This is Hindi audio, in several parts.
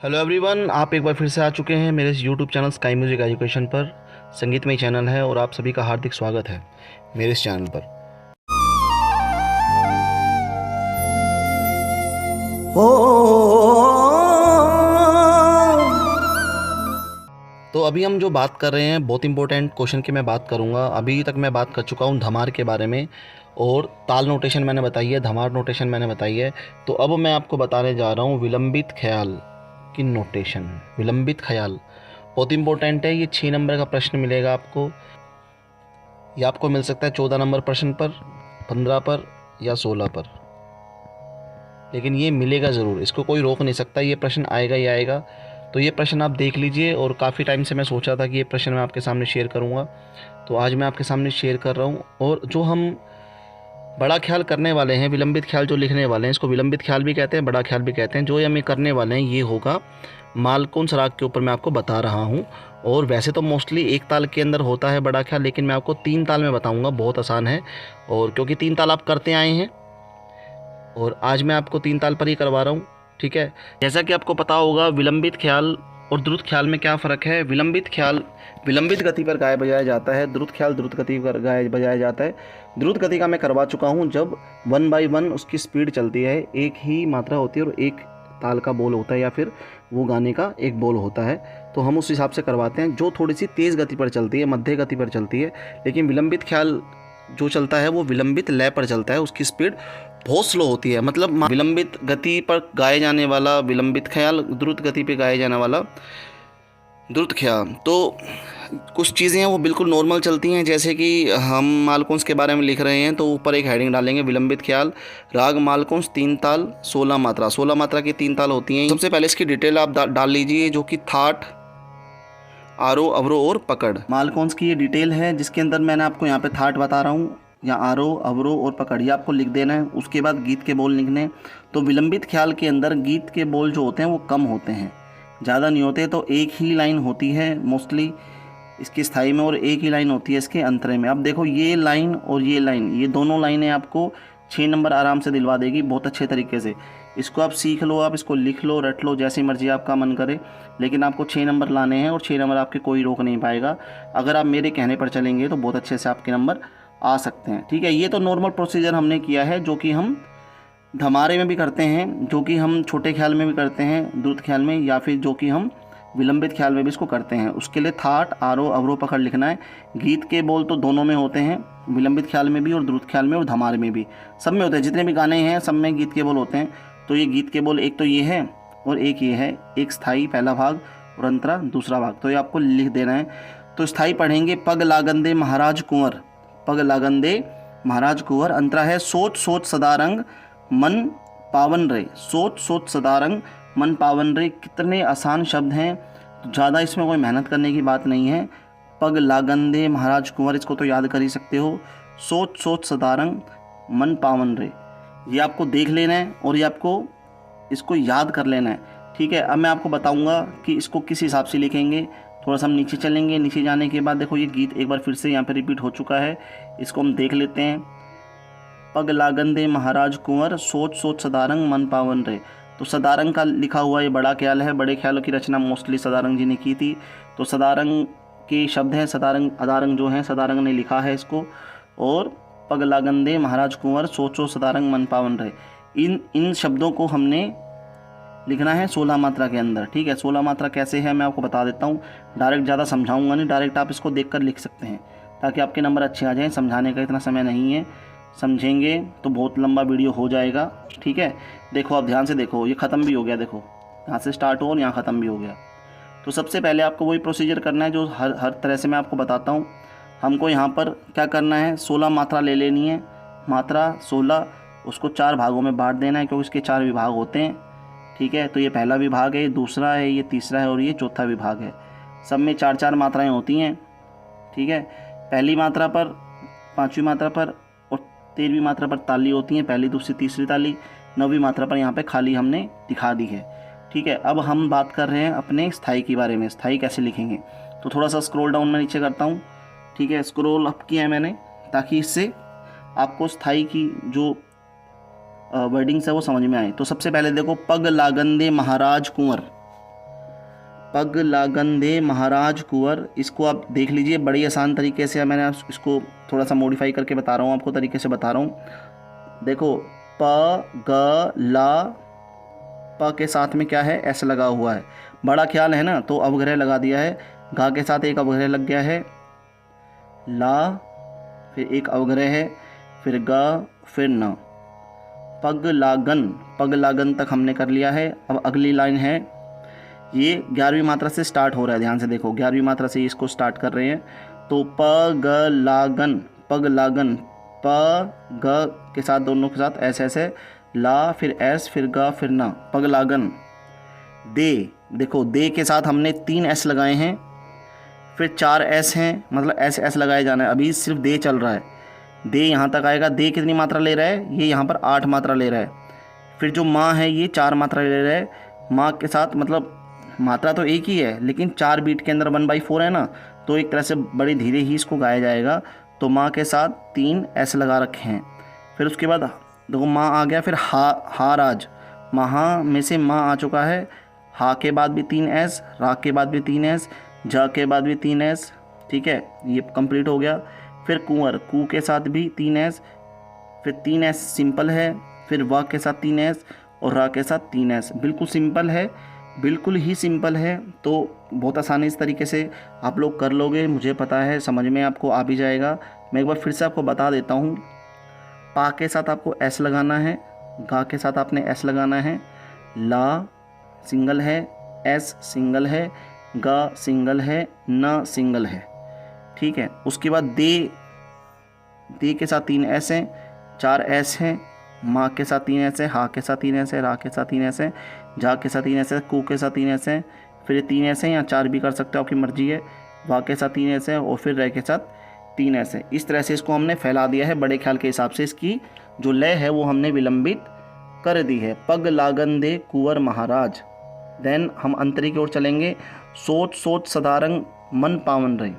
हेलो एवरीवन, आप एक बार फिर से आ चुके हैं मेरे इस YouTube channel sky music education पर। संगीतमय चैनल है और आप सभी का हार्दिक स्वागत है मेरे इस चैनल पर। तो अभी हम जो बात कर रहे हैं बहुत इंपॉर्टेंट क्वेश्चन की मैं बात करूंगा। अभी तक मैं बात कर चुका हूं धमार के बारे में और ताल नोटेशन मैंने बताई है, धमार नोटेशन मैंने बताई है। तो अब मैं आपको बताने जा रहा हूं विलंबित ख्याल की नोटेशन। विलंबित ख्याल बहुत इंपॉर्टेंट है। ये 6 नंबर का प्रश्न मिलेगा आपको। ये आपको मिल सकता है 14 नंबर प्रश्न पर, 15 पर या 16 पर, लेकिन ये मिलेगा ज़रूर, इसको कोई रोक नहीं सकता। ये प्रश्न आएगा ही आएगा। तो ये प्रश्न आप देख लीजिए। और काफ़ी टाइम से मैं सोचा था कि ये प्रश्न मैं आपके सामने शेयर करूँगा, तो आज मैं आपके सामने शेयर कर रहा हूँ। और जो हम बड़ा ख्याल करने वाले हैं, विलंबित ख्याल जो लिखने वाले हैं, इसको विलंबित ख्याल भी कहते हैं, बड़ा ख्याल भी कहते हैं। जो हम ये करने वाले हैं ये होगा मालकोंस राग के ऊपर मैं आपको बता रहा हूँ। और वैसे तो मोस्टली एक ताल के अंदर होता है बड़ा ख्याल, लेकिन मैं आपको 3 ताल में बताऊँगा, बहुत आसान है। और क्योंकि 3 ताल आप करते आए हैं और आज मैं आपको 3 ताल पर ही करवा रहा हूँ, ठीक है। जैसा कि आपको पता होगा विलंबित ख्याल और द्रुत ख्याल में क्या फ़र्क है। विलंबित ख्याल विलंबित गति पर गाया बजाया जाता है, द्रुत ख्याल द्रुत गति पर गाया बजाया जाता है। द्रुत गति का मैं करवा चुका हूँ, जब 1 बाई 1 उसकी स्पीड चलती है, एक ही मात्रा होती है और एक ताल का बोल होता है या फिर वो गाने का एक बोल होता है, तो हम उस हिसाब से करवाते हैं। जो थोड़ी सी तेज़ गति पर चलती है, मध्य गति पर चलती है, लेकिन विलंबित ख्याल जो चलता है वो विलंबित लय पर चलता है, उसकी स्पीड बहुत स्लो होती है। मतलब विलंबित गति पर गाए जाने वाला विलंबित ख्याल, द्रुत गति पर गाए जाने वाला द्रुत ख्याल। तो कुछ चीज़ें हैं वो बिल्कुल नॉर्मल चलती हैं। जैसे कि हम मालकोंस के बारे में लिख रहे हैं तो ऊपर एक हेडिंग डालेंगे विलंबित ख्याल, राग मालकोंस, 3 ताल, 16 मात्रा। 16 मात्रा की 3 ताल होती हैं। सबसे पहले इसकी डिटेल आप डाल लीजिए, जो कि थाट, आरोह, अवरोह और पकड़। मालकोंस की ये डिटेल है, जिसके अंदर मैंने आपको यहाँ पे थाट बता रहा हूँ, या आरोह, अवरोह और पकड़, ये आपको लिख देना है। उसके बाद गीत के बोल लिखने। तो विलंबित ख्याल के अंदर गीत के बोल जो होते हैं वो कम होते हैं, ज़्यादा नहीं होते। तो एक ही लाइन होती है मोस्टली इसकी स्थाई में और एक ही लाइन होती है इसके अंतरे में। अब देखो ये लाइन और ये लाइन, ये दोनों लाइनें आपको 6 नंबर आराम से दिलवा देगी बहुत अच्छे तरीके से। इसको आप सीख लो, आप इसको लिख लो, रट लो, जैसी मर्जी आपका मन करे, लेकिन आपको 6 नंबर लाने हैं और 6 नंबर आपके कोई रोक नहीं पाएगा। अगर आप मेरे कहने पर चलेंगे तो बहुत अच्छे से आपके नंबर आ सकते हैं, ठीक है। ये तो नॉर्मल प्रोसीजर हमने किया है, जो कि हम धमारे में भी करते हैं, जो कि हम छोटे ख्याल में भी करते हैं, द्रुत ख्याल में, या फिर जो कि हम विलंबित ख्याल में भी इसको करते हैं। उसके लिए थाट, आरोह, अवरोह, पकड़ लिखना है। गीत के बोल तो दोनों में होते हैं, विलंबित ख्याल में भी और द्रुत ख्याल में और धमार में भी, सब में होते हैं। जितने भी गाने हैं सब में गीत के बोल होते हैं। तो ये गीत के बोल एक तो ये है और एक ये है, एक स्थाई पहला भाग और अंतरा दूसरा भाग। तो ये आपको लिख देना है। तो स्थाई पढ़ेंगे पग लागंदे महाराज कुंवर, पग लागंदे महाराज कुंवर। अंतरा है सोच सोच सदारंग मन पावन रे, सोच सोच सदारंग मन पावन रे। कितने आसान शब्द हैं, तो ज़्यादा इसमें कोई मेहनत करने की बात नहीं है। पग लागंदे महाराज कुंवर, इसको तो याद कर ही सकते हो। सोच सोच सदारंग मन पावन रे, ये आपको देख लेना है और ये आपको इसको याद कर लेना है, ठीक है। अब मैं आपको बताऊंगा कि इसको किस हिसाब से लिखेंगे। थोड़ा सा हम नीचे चलेंगे, नीचे जाने के बाद देखो ये गीत एक बार फिर से यहाँ पे रिपीट हो चुका है, इसको हम देख लेते हैं। पग लागंदे महाराज कुंवर, सोच सोच सदारंग मन पावन रे। तो सदारंग का लिखा हुआ ये बड़ा ख्याल है। बड़े ख्यालों की रचना मोस्टली सदारंग जी ने की थी। तो सदारंग के शब्द हैं, सदारंग अदारंग जो हैं सदारंग ने लिखा है इसको। और पग लागंदे महाराज कुंवर, सोचो सदारंग मन पावन रे, इन शब्दों को हमने लिखना है 16 मात्रा के अंदर, ठीक है। 16 मात्रा कैसे है मैं आपको बता देता हूँ। डायरेक्ट ज़्यादा समझाऊंगा नहीं, डायरेक्ट आप इसको देखकर लिख सकते हैं ताकि आपके नंबर अच्छे आ जाएँ। समझाने का इतना समय नहीं है, समझेंगे तो बहुत लंबा वीडियो हो जाएगा, ठीक है। देखो आप ध्यान से देखो, ये ख़त्म भी हो गया, देखो यहाँ से स्टार्ट हो और यहाँ ख़त्म भी हो गया। तो सबसे पहले आपको वही प्रोसीजर करना है जो हर तरह से मैं आपको बताता हूँ। हमको यहाँ पर क्या करना है, 16 मात्रा ले लेनी है, मात्रा 16, उसको 4 भागों में बांट देना है, क्योंकि इसके 4 विभाग होते हैं, ठीक है। तो ये पहला विभाग है, ये दूसरा है, ये तीसरा है और ये चौथा विभाग है। सब में 4-4 मात्राएँ होती हैं, ठीक है। पहली मात्रा पर, 5वीं मात्रा पर और 13वीं मात्रा पर ताली होती हैं, पहली दूसरी तीसरी ताली। 9वीं मात्रा पर यहाँ पे खाली हमने दिखा दी है, ठीक है। अब हम बात कर रहे हैं अपने स्थाई के बारे में, स्थाई कैसे लिखेंगे। तो थोड़ा सा स्क्रॉल डाउन में नीचे करता हूँ, ठीक है। स्क्रॉल अप किया है मैंने, ताकि इससे आपको स्थाई की जो वर्डिंग्स है वो समझ में आए। तो सबसे पहले देखो, पग लागंदे महाराज कुंवर, पग लागन दे महाराज कुंवर। इसको आप देख लीजिए, बड़ी आसान तरीके से मैंने इसको थोड़ा सा मॉडिफाई करके बता रहा हूँ, आपको तरीके से बता रहा हूँ। देखो प ग ला, प के साथ में क्या है, एस लगा हुआ है, बड़ा ख्याल है ना, तो अवग्रह लगा दिया है। गा के साथ एक अवग्रह लग गया है, ला फिर एक अवग्रह है, फिर ग फिर न। पग लागन, पग लागन तक हमने कर लिया है। अब अगली लाइन है, ये 11वीं मात्रा से स्टार्ट हो रहा है, ध्यान से देखो 11वीं मात्रा से इसको स्टार्ट कर रहे हैं। तो प ग लागन, पग लागन, प ग के साथ दोनों के साथ ऐसे ऐसे, ला फिर एस फिर ग फिर ना, पग लागन। दे, देखो दे के साथ हमने 3 एस लगाए हैं, फिर 4 एस हैं, मतलब एस एस लगाए जाना है। अभी सिर्फ दे चल रहा है, दे यहाँ तक आएगा। दे कितनी मात्रा ले रहा है, ये यहाँ पर 8 मात्रा ले रहा है। फिर जो माँ है ये 4 मात्रा ले रहा है। माँ के साथ मतलब मात्रा तो एक ही है, लेकिन 4 बीट के अंदर 1/4 है ना, तो एक तरह से बड़ी धीरे ही इसको गाया जाएगा। तो माँ के साथ 3 एस लगा रखे हैं। फिर उसके बाद देखो माँ आ गया, फिर हा राज, महा में से माँ आ चुका है। हा के बाद भी 3 एस, रा के बाद भी 3 एस, जा के बाद भी 3 एस, ठीक है, ये कंप्लीट हो गया। फिर कुंवर, कू के साथ भी 3 एस, फिर 3 एस सिंपल है, फिर वा के साथ 3 एस और रा के साथ 3 एस। बिल्कुल सिंपल है, बिल्कुल ही सिंपल है। तो बहुत आसानी इस तरीके से आप लोग कर लोगे, मुझे पता है समझ में आपको आ भी जाएगा। मैं एक बार फिर से आपको बता देता हूँ। पा के साथ आपको एस लगाना है, गा के साथ आपने एस लगाना है, ला सिंगल है, एस सिंगल है, गा सिंगल है, ना सिंगल है, ठीक है। उसके बाद दे, दे के साथ 3 एस हैं, 4 एस हैं, माँ के साथ 3 एस है, हा के साथ 3 एस है, रा के साथ 3 एस है, जा के साथ 3 एस है, कू के साथ 3 एस है, फिर 3 एस है या 4 भी कर सकते हो, आपकी मर्जी है। वा के साथ 3 एस है और फिर रे के साथ 3 एस है। इस तरह से इसको हमने फैला दिया है। बड़े ख्याल के हिसाब से इसकी जो लय है वो हमने विलंबित कर दी है। पग लागन दे कुंवर महाराज। देन हम अंतरी की ओर चलेंगे। सोच सोच सदारंग मन पावन रहे।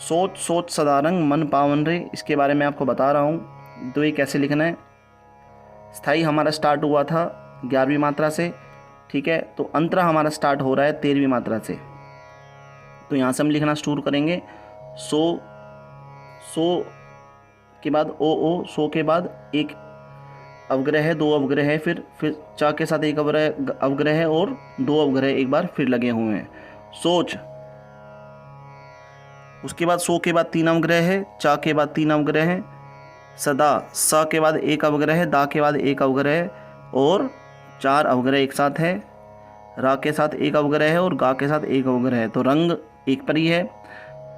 सोच सोच सदारंग मन पावन रे, इसके बारे में आपको बता रहा हूँ। तो ये कैसे लिखना है, स्थाई हमारा स्टार्ट हुआ था 11वीं मात्रा से, ठीक है, तो अंतरा हमारा स्टार्ट हो रहा है 13वीं मात्रा से। तो यहाँ से हम लिखना शुरू करेंगे। सो, सो के बाद ओ, सो के बाद एक अवग्रह है, 2 अवग्रह है, फिर चा के साथ एक अवग्रह है और 2 अवग्रह एक बार फिर लगे हुए हैं। सोच, उसके बाद सो के बाद 3 अवग्रह है, चा के बाद 3 अवग्रह है, सदा, सा के बाद एक अवग्रह है, दा के बाद एक अवग्रह है और 4 अवग्रह एक साथ है। रा के साथ एक अवग्रह है और गा के साथ एक अवग्रह है। तो रंग एक पर ही है।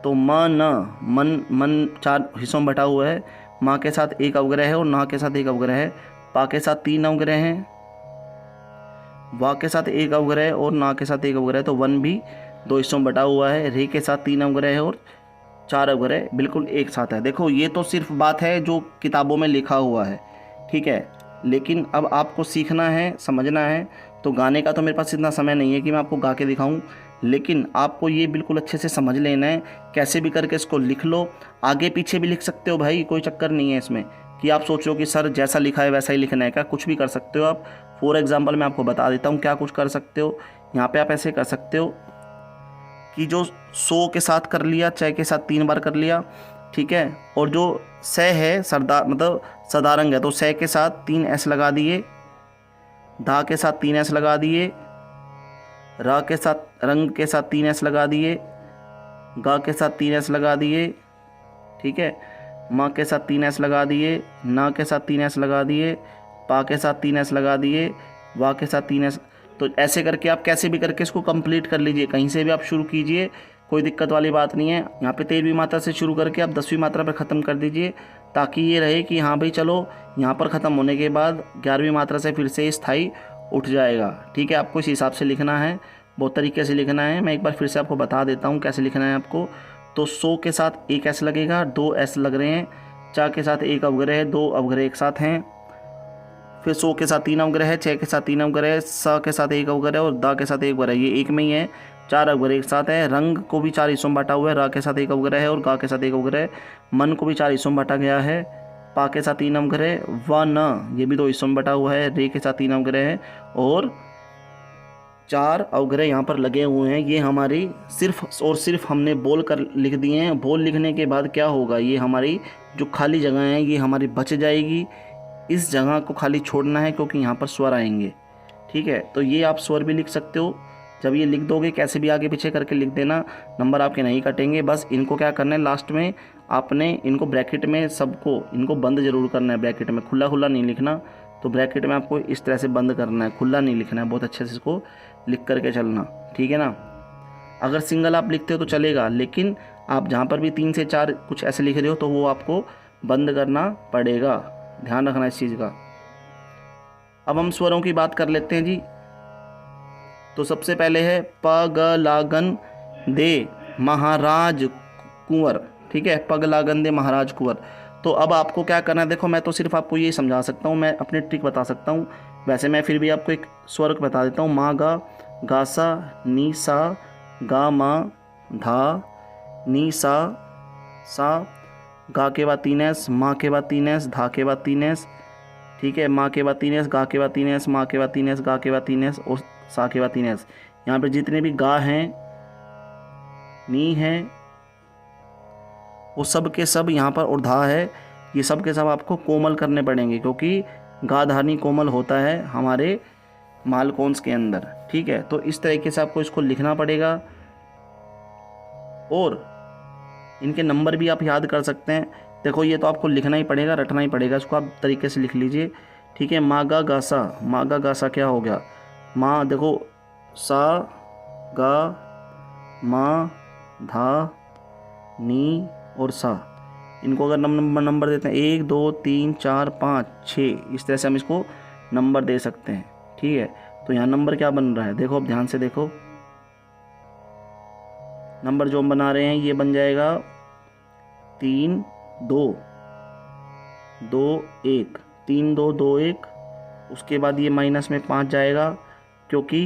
तो म न, मन, मन 4 हिस्सों में बटा हुआ है। माँ के साथ एक अवग्रह है और ना के साथ एक अवग्रह है। पा के साथ 3 अवग्रह हैं, वा के साथ एक अवग्रह है और ना के साथ एक अवग्रह है। तो वन भी 2 हिस्सों में बटा हुआ है। रे के साथ 3 अवग्रह है और 4 अवग्रह बिल्कुल एक साथ है। देखो ये तो सिर्फ बात है जो किताबों में लिखा हुआ है, ठीक है, लेकिन अब आपको सीखना है, समझना है। तो गाने का तो मेरे पास इतना समय नहीं है कि मैं आपको गा के दिखाऊं, लेकिन आपको ये बिल्कुल अच्छे से समझ लेना है। कैसे भी करके इसको लिख लो, आगे पीछे भी लिख सकते हो भाई, कोई चक्कर नहीं है इसमें कि आप सोचो कि सर जैसा लिखा है वैसा ही लिखना है। क्या कुछ भी कर सकते हो आप। फॉर एग्जाम्पल मैं आपको बता देता हूँ क्या कुछ कर सकते हो। यहाँ पे आप ऐसे कर सकते हो कि जो सो के साथ कर लिया, च के साथ 3 बार कर लिया, ठीक है, और जो स है सरदार मतलब सदारंग है, तो स के साथ 3 एस लगा दिए, धा के साथ 3 एस लगा दिए, रा के साथ रंग के साथ 3 एस लगा दिए, गा के साथ 3 एस लगा दिए, ठीक है, माँ के साथ 3 एस लगा दिए, ना के साथ 3 एस लगा दिए, पा के साथ 3 एस लगा दिए, वा के साथ 3 एस। तो ऐसे करके आप कैसे भी करके इसको कंप्लीट कर लीजिए, कहीं से भी आप शुरू कीजिए, कोई दिक्कत वाली बात नहीं है। यहाँ पे 13वीं मात्रा से शुरू करके आप 10वीं मात्रा पर ख़त्म कर दीजिए, ताकि ये रहे कि हाँ भाई चलो यहाँ पर ख़त्म होने के बाद 11वीं मात्रा से फिर से स्थाई उठ जाएगा, ठीक है। आपको इस हिसाब से लिखना है, बहुत तरीके से लिखना है। मैं एक बार फिर से आपको बता देता हूँ कैसे लिखना है आपको। तो सो के साथ 1 एस लगेगा, 2 एस लग रहे हैं, चा के साथ 1 अवग्रह है, 2 अवग्रह एक साथ हैं, फिर सो के साथ 3 अवग्रह है, 6 के साथ 3 अवग्रह है, सा के साथ 1 अवग्रह है और दा के साथ 1 अवग्रह है। ये एक में ही है, 4 अवग्रह एक साथ है। रंग को भी 4 हिस्सों में बांटा हुआ है, रा के साथ 1 अवग्रह है और गा के साथ 1 अवग्रह है। मन को भी 4 हिस्सों में बांटा गया है, पा के साथ 3 अवग्रह, व न ये भी 2 हिस्सों में बटा हुआ है, रे के साथ 3 अवग्रह है और 4 अवग्रह यहाँ पर लगे हुए हैं। ये हमारी सिर्फ और सिर्फ हमने बोल कर लिख दिए हैं। बोल लिखने के बाद क्या होगा, ये हमारी जो खाली जगह है ये हमारी बच जाएगी। इस जगह को खाली छोड़ना है क्योंकि यहाँ पर स्वर आएंगे। ठीक है, तो ये आप स्वर भी लिख सकते हो। जब ये लिख दोगे कैसे भी आगे पीछे करके लिख देना, नंबर आपके नहीं कटेंगे। बस इनको क्या करना है, लास्ट में आपने इनको ब्रैकेट में सबको इनको बंद जरूर करना है। ब्रैकेट में खुला खुला नहीं लिखना, तो ब्रैकेट में आपको इस तरह से बंद करना है, खुला नहीं लिखना है। बहुत अच्छे से इसको लिख करके चलना, ठीक है ना। अगर सिंगल आप लिखते हो तो चलेगा, लेकिन आप जहाँ पर भी 3 से 4 कुछ ऐसे लिख रहे हो तो वो आपको बंद करना पड़ेगा, ध्यान रखना इस चीज़ का। अब हम स्वरों की बात कर लेते हैं जी। तो सबसे पहले है पगलागन दे महाराज कुंवर। ठीक है, पगलागन दे महाराज कुंवर। तो अब आपको क्या करना है, देखो मैं तो सिर्फ आपको ये समझा सकता हूँ, मैं अपनी ट्रिक बता सकता हूँ। वैसे मैं फिर भी आपको एक स्वर बता देता हूँ। मा गा सा नी सा गा मा धा नी सा गा के बाद 3 एस, माँ के बाद 3 एस, धा के बाद 3 एस। ठीक है, माँ के बाद 3 एस, गा के बाद 3 एस, माँ के बाद 3 एस, गा के बाद 3 एस और सा के बाद 3 एस। यहाँ पे जितने भी गा हैं, नी है, वो सब के सब यहाँ पर, और धा है, ये सब के सब आपको कोमल करने पड़ेंगे क्योंकि गा धानी कोमल होता है हमारे मालकोंस के अंदर। ठीक है, तो इस तरीके से आपको इसको लिखना पड़ेगा और इनके नंबर भी आप याद कर सकते हैं। देखो ये तो आपको लिखना ही पड़ेगा, रटना ही पड़ेगा, इसको आप तरीके से लिख लीजिए। ठीक है, मा गा गा सा क्या हो गया, माँ देखो सा गा मा धा नी और सा। इनको अगर नंबर देते हैं 1 2 3 4 5 6, इस तरह से हम इसको नंबर दे सकते हैं। ठीक है, तो यहाँ नंबर क्या बन रहा है, देखो अब ध्यान से देखो। नंबर जो हम बना रहे हैं ये बन जाएगा 3 2 2 1, 3 2 2 1। उसके बाद ये माइनस में 5 जाएगा क्योंकि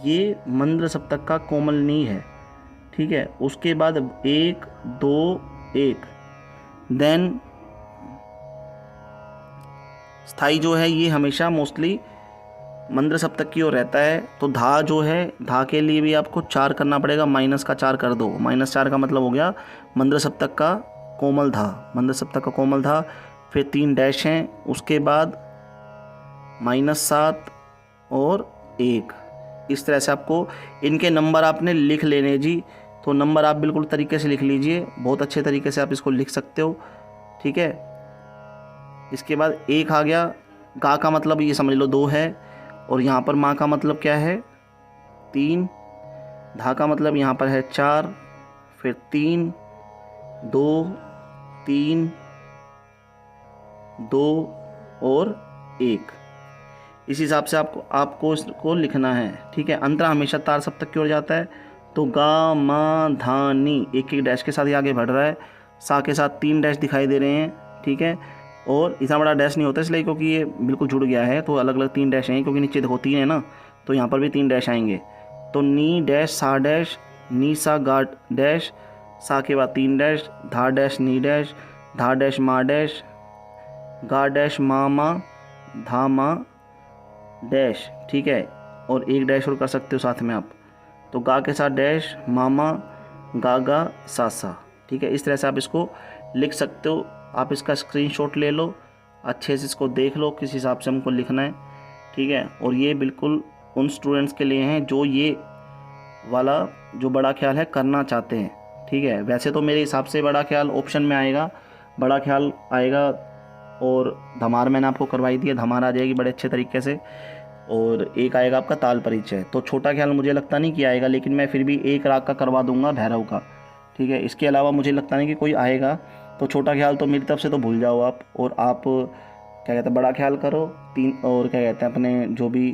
ये मंद्र सप्तक का कोमल नी है। ठीक है, उसके बाद 1 2 1, देन स्थाई जो है ये हमेशा मोस्टली मंद्र सप्तक की ओर रहता है। तो धा जो है, धा के लिए भी आपको 4 करना पड़ेगा, माइनस का 4 कर दो। -4 का मतलब हो गया मंद्र सप्तक का कोमल धा, मंद्र सप्तक का कोमल धा। फिर 3 डैश हैं, उसके बाद -7 और 1। इस तरह से आपको इनके नंबर आपने लिख लेने जी। तो नंबर आप बिल्कुल तरीके से लिख लीजिए, बहुत अच्छे तरीके से आप इसको लिख सकते हो। ठीक है, इसके बाद 1 आ गया, गा का मतलब ये समझ लो 2 है, और यहाँ पर माँ का मतलब क्या है 3, धा का मतलब यहाँ पर है 4, फिर 3 2 3 2 और 1। इस हिसाब से आपको इसको लिखना है। ठीक है, अंतरा हमेशा तार सप्तक की ओर जाता है। तो गा मा धा नी एक डैश के साथ ही आगे बढ़ रहा है, सा के साथ 3 डैश दिखाई दे रहे हैं। ठीक है, और इतना बड़ा डैश नहीं होता इसलिए क्योंकि ये बिल्कुल जुड़ गया है, तो अलग अलग 3 डैश हैं क्योंकि नीचे देखो 3 है ना, तो यहाँ पर भी 3 डैश आएंगे। तो नी डैश सा डैश, नी सा गा डैश, सा के बाद 3 डैश, धा डैश नी डैश, धा डैश मा डैश, गा डैश मा धा मा डैश। ठीक है, और 1 डैश और कर सकते हो साथ में आप। तो गा के साथ डैश, मामा गा सा। ठीक है, इस तरह से आप इसको लिख सकते हो। आप इसका स्क्रीनशॉट ले लो, अच्छे से इसको देख लो किस हिसाब से हमको लिखना है। ठीक है, और ये बिल्कुल उन स्टूडेंट्स के लिए हैं जो ये वाला जो बड़ा ख्याल है करना चाहते हैं। ठीक है, वैसे तो मेरे हिसाब से बड़ा ख्याल ऑप्शन में आएगा, बड़ा ख्याल आएगा, और धमार मैंने आपको करवाई दी है, धमार आ जाएगी बड़े अच्छे तरीके से, और एक आएगा आपका ताल परिचय। तो छोटा ख्याल मुझे लगता नहीं कि आएगा, लेकिन मैं फिर भी एक राग का करवा दूंगा भैरव का। ठीक है, इसके अलावा मुझे लगता नहीं कि कोई आएगा। तो छोटा ख्याल तो मेरी तरफ से तो भूल जाओ आप, और आप क्या कहते हैं बड़ा ख्याल करो 3, और क्या कहते हैं अपने जो भी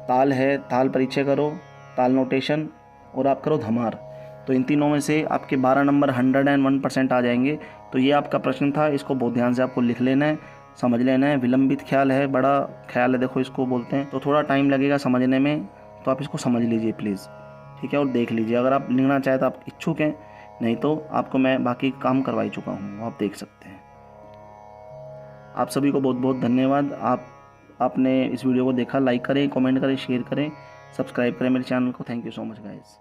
ताल है ताल परिचय करो, ताल नोटेशन, और आप करो धमार। तो इन तीनों में से आपके 12 नंबर 101% आ जाएंगे। तो ये आपका प्रश्न था, इसको बहुत ध्यान से आपको लिख लेना है, समझ लेना है। विलंबित ख्याल है, बड़ा ख्याल है, देखो इसको बोलते हैं, तो थोड़ा टाइम लगेगा समझने में, तो आप इसको समझ लीजिए प्लीज़। ठीक है, और देख लीजिए, अगर आप लिखना चाहे तो आप इच्छुक हैं, नहीं तो आपको मैं बाकी काम करवाई चुका हूँ, आप देख सकते हैं। आप सभी को बहुत बहुत धन्यवाद। आप आपने इस वीडियो को देखा। लाइक करें, कमेंट करें, शेयर करें, सब्सक्राइब करें मेरे चैनल को। Thank you so much guys.